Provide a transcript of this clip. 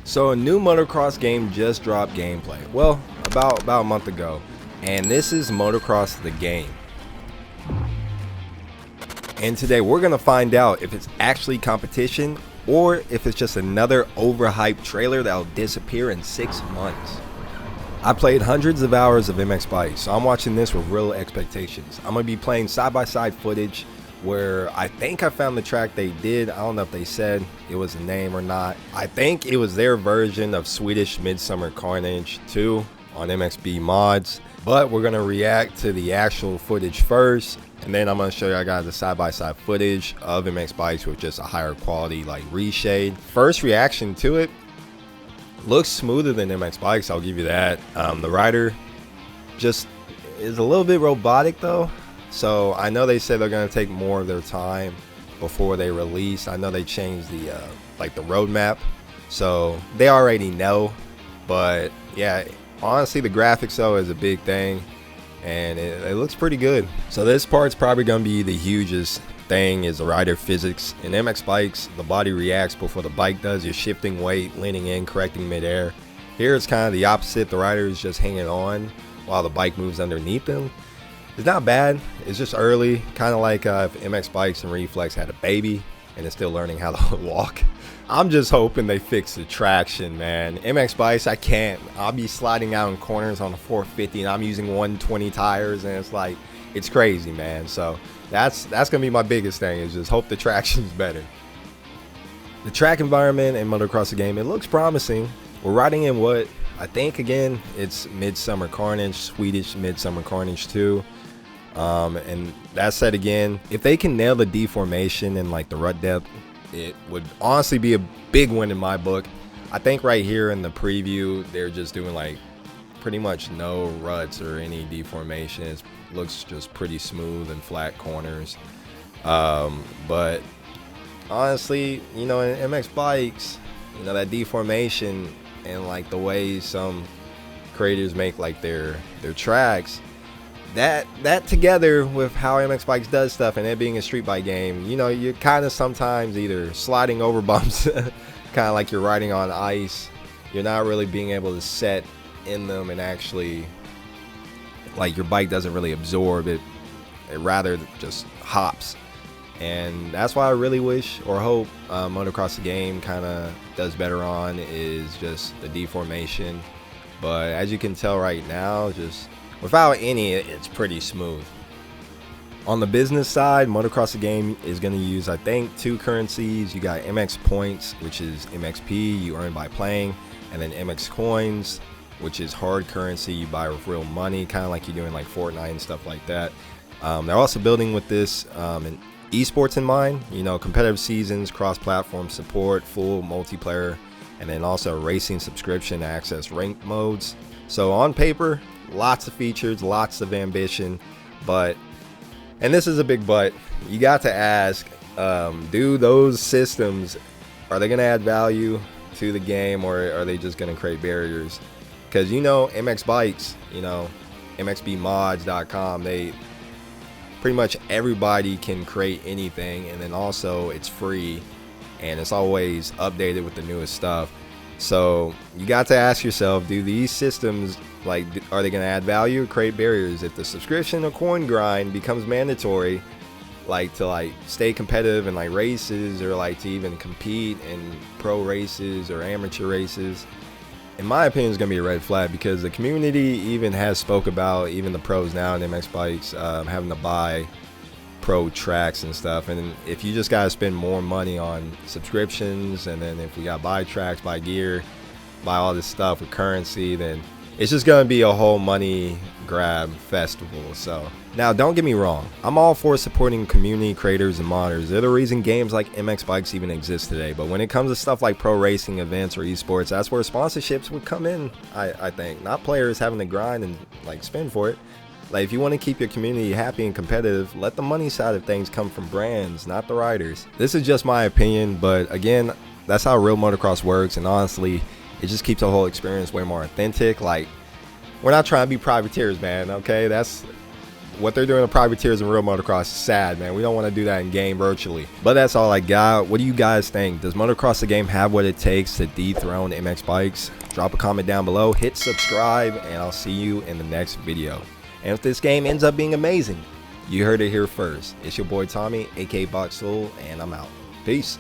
So a new motocross game just dropped gameplay. Well, about a month ago. And this is Motocross The Game. And today we're going to find out if it's actually competition or if it's just another overhyped trailer that'll disappear in 6 months. I played hundreds of hours of MX Bikes, so I'm watching this with real expectations. I'm going to be playing side-by-side footage where I think I found the track they did. I don't know if they said it was a name or not. I think it was their version of Swedish Midsummer Carnage 2 on MXB mods. But we're going to react to the actual footage first. And then I'm going to show you guys the side-by-side footage of MX Bikes with just a higher quality like reshade. First reaction to it, looks smoother than MX Bikes, I'll give you that. The rider just is a little bit robotic though. So I know they said they're going to take more of their time before they release. I know they changed the like the roadmap, so they already know. But yeah, honestly, the graphics though is a big thing, and it looks pretty good. So this part's probably going to be the hugest thing, is the rider physics. In MX Bikes, the body reacts before the bike does. You're shifting weight, leaning in, correcting midair. Here it's kind of the opposite. The rider is just hanging on while the bike moves underneath them. It's not bad. It's just early, kind of like if MX Bikes and Reflex had a baby and it's still learning how to walk. I'm just hoping they fix the traction, man. MX Bikes, I can't. I'll be sliding out in corners on the 450 and I'm using 120 tires, and it's like, it's crazy, man. So that's gonna be my biggest thing, is just hope the traction's better. The track environment in Motocross The Game, it looks promising. We're riding in what I think, again, it's Midsummer Carnage, Swedish Midsummer Carnage 2. And that said, again, if they can nail the deformation and like the rut depth, it would honestly be a big win in my book. I think right here in the preview, they're just doing like pretty much no ruts or any deformation. It looks just pretty smooth and flat corners. But honestly, you know, in MX Bikes, you know, that deformation and like the way some creators make like their tracks, that together with how MX Bikes does stuff and it being a street bike game, you know, you're kind of sometimes either sliding over bumps, kind of like you're riding on ice. You're not really being able to set in them, and actually, like, your bike doesn't really absorb it. It rather just hops. And that's why I really wish or hope Motocross The Game kind of does better on, is just the deformation. But as you can tell right now, just without any, it's pretty smooth. On the business side, Motocross The Game is going to use, I think, 2 currencies. You got MX Points, which is MXP, you earn by playing, and then MX Coins, which is hard currency, you buy with real money, kind of like you're doing like Fortnite and stuff like that. They're also building with this an eSports in mind, you know, competitive seasons, cross-platform support, full multiplayer, and then also racing subscription to access ranked modes. So on paper, lots of features, lots of ambition, but, and this is a big but, you got to ask, do those systems, are they going to add value to the game, or are they just going to create barriers? Because, you know, MX Bikes, you know, mxbmods.com, they pretty much everybody can create anything, and then also it's free and it's always updated with the newest stuff. So you got to ask yourself, do these systems, like, are they going to add value or create barriers? If the subscription or coin grind becomes mandatory, like to like stay competitive in like races, or like to even compete in pro races or amateur races, in my opinion, it's going to be a red flag, because the community even has spoke about, even the pros now in MX Bikes, having to buy pro tracks and stuff. And if you just got to spend more money on subscriptions, and then if we got to buy tracks, buy gear, buy all this stuff with currency, then it's just going to be a whole money grab festival. So now, don't get me wrong, I'm all for supporting community creators and modders. They're the reason games like MX Bikes even exist today. But when it comes to stuff like pro racing events or esports, that's where sponsorships would come in, I think, not players having to grind and like spend for it. Like, if you want to keep your community happy and competitive, let the money side of things come from brands, not the riders. This is just my opinion, but again, that's how real motocross works, and honestly, it just keeps the whole experience way more authentic. Like, we're not trying to be privateers, man, okay? That's what they're doing to privateers in real motocross is sad, man. We don't want to do that in game virtually. But that's all I got. What do you guys think? Does Motocross the Game have what it takes to dethrone MX bikes? Drop a comment down below, hit subscribe, and I'll see you in the next video. And if this game ends up being amazing, you heard it here first. It's your boy Tommy, aka Boxule, and I'm out. Peace.